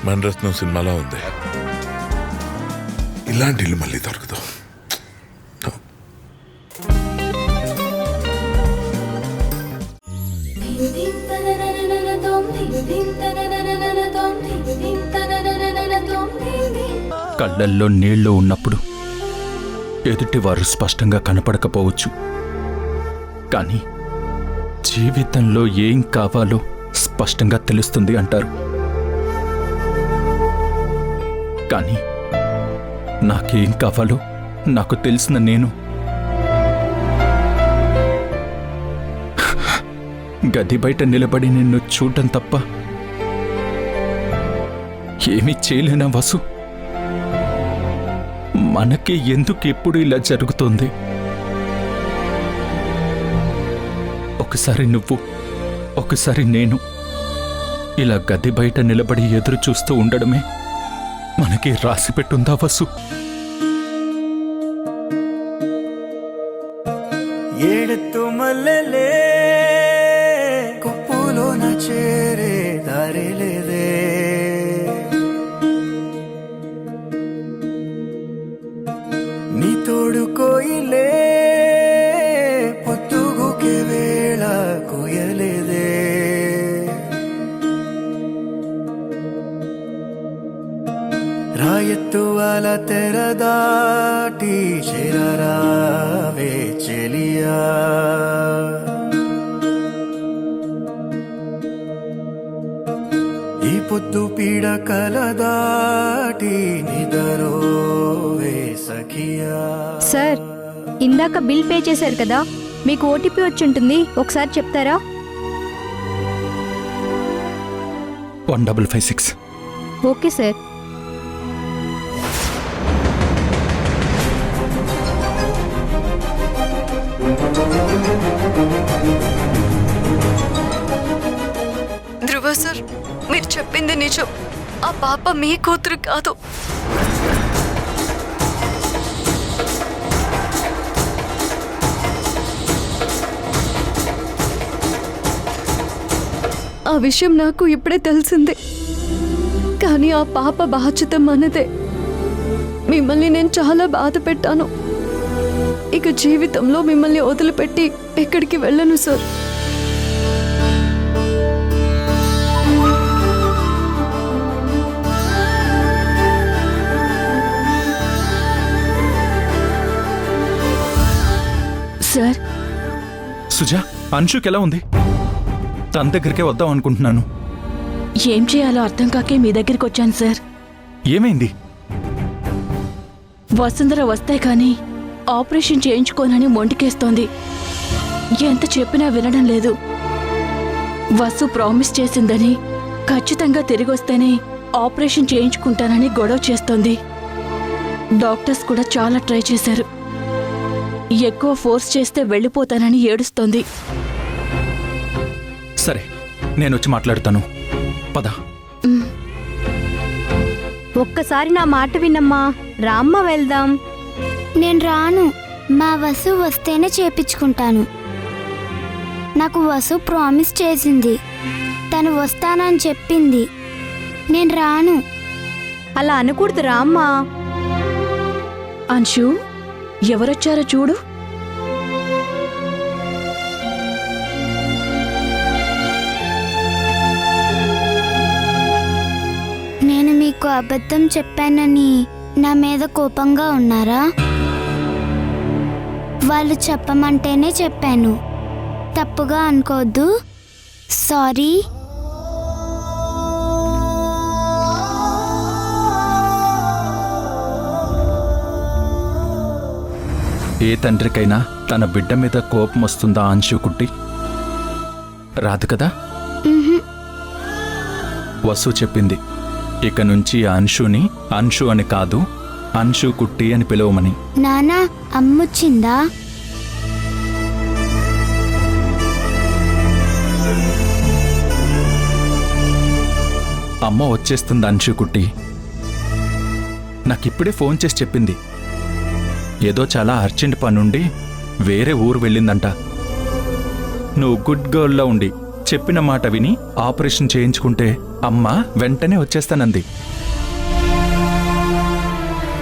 మణరత్నం సినిమాలో ఉంది. ఇలాంటి ఇల్లు మళ్ళీ దొరకదు. కళ్ళల్లో నీళ్లు ఉన్నప్పుడు ఎదుటివారు స్పష్టంగా కనపడకపోవచ్చు, కానీ జీవితంలో ఏం కావాలో స్పష్టంగా తెలుస్తుంది అంటారు. కానీ నాకేం కావాలో నాకు తెలిసిన నేను గది బయట నిలబడి నిన్ను చూడటం తప్ప ఏమీ చేయలేనా వసు? మనకి ఎందుకు ఎప్పుడు ఇలా జరుగుతుంది? ఒకసారి నువ్వు, ఒకసారి నేను ఇలా గది బయట నిలబడి ఎదురు చూస్తూ ఉండడమే మనకి రాసి పెట్టుందా వసు? ఏడుతూ మల్లెలే కుప్పులోన చేరే దారి లేదే, నీ తోడు కోయిలే పొత్తుగుకే వేళ కోయలేదే, రాయత్తు అల తెరదాటి చేరరావే చెలియా, ఈ పొద్దు పీడ కలదాటి నిదరోవే సఖియా. సార్, ఇందాక బిల్ పే చేశారు కదా, మీకు ఓటీపీ వచ్చి ఉంటుంది, ఒకసారి చెప్తారా? 1556. Okay sir. ధ్రువ సార్, మీరు చెప్పింది నిజం. ఆ పాప మీ కూతురు కాదు. ఆ విషయం నాకు ఇప్పుడే తెలిసింది, కానీ ఆ పాప బాధ్యత మనదే. మిమ్మల్ని నేను చాలా బాధ పెట్టాను. ఇక జీవితంలో మిమ్మల్ని వదిలిపెట్టి ఎక్కడికి వెళ్ళను సార్. సార్, సుజా, అంశుకి ఎలా ఉంది? తన దగ్గరికే వద్దాం అనుకుంటున్నాను. ఏం చేయాలో అర్థం కాకే మీ దగ్గరికి వచ్చాను సార్. ఏమైంది? వసుంధర వస్తే కానీ ఆపరేషన్ చేయించుకోనని మొండికేస్తోంది. ఎంత చెప్పినా వినడం లేదు. వసు ప్రామిస్ చేసిందని, ఖచ్చితంగా తిరిగొస్తేనే ఆపరేషన్ చేయించుకుంటానని గొడవ చేస్తోంది. డాక్టర్స్ కూడా చాలా ట్రై చేశారు. ఎక్కువ ఫోర్స్ చేస్తే వెళ్ళిపోతానని ఏడుస్తోంది. సరే, నేను వచ్చి మాట్లాడుతాను. పద. ఒక్కసారి నా మాట వినమ్మా, రామ్మ వెళ్దాం. నేను రాను. మా వసు వస్తేనే చేపించుకుంటాను. నాకు వసు ప్రామిస్ చేసింది, తను వస్తానని చెప్పింది. నేను రాను. అలా అనకూడదు రామ్మ. అంశు, ఎవరొచ్చారో చూడు. నేను మీకు అబద్ధం చెప్పానని నా మీద కోపంగా ఉన్నారా? వాళ్ళు చెప్పమంటేనే చెప్పాను. తప్పుగా అనుకోవద్దు. సారీ. ఏ తండ్రికైనా తన బిడ్డ మీద కోపం వస్తుందా అంశు కుట్టి? రాదు కదా. వసు చెప్పింది, ఇక నుంచి అంశుని అంశు అని కాదు, అంశు కుట్టి అని పిలవమని. నానా, అమ్మొచ్చిందా? అమ్మ వచ్చేస్తుంది అంశు కుట్టి. నాకిప్పుడే ఫోన్ చేసి చెప్పింది. ఏదో చాలా అర్జెంట్ పనుండి వేరే ఊరు వెళ్ళిందంట. నువ్వు గుడ్ గర్ల్లా ఉండి చెప్పిన మాట విని ఆపరేషన్ చేయించుకుంటే అమ్మ వెంటనే వచ్చేస్తానంది.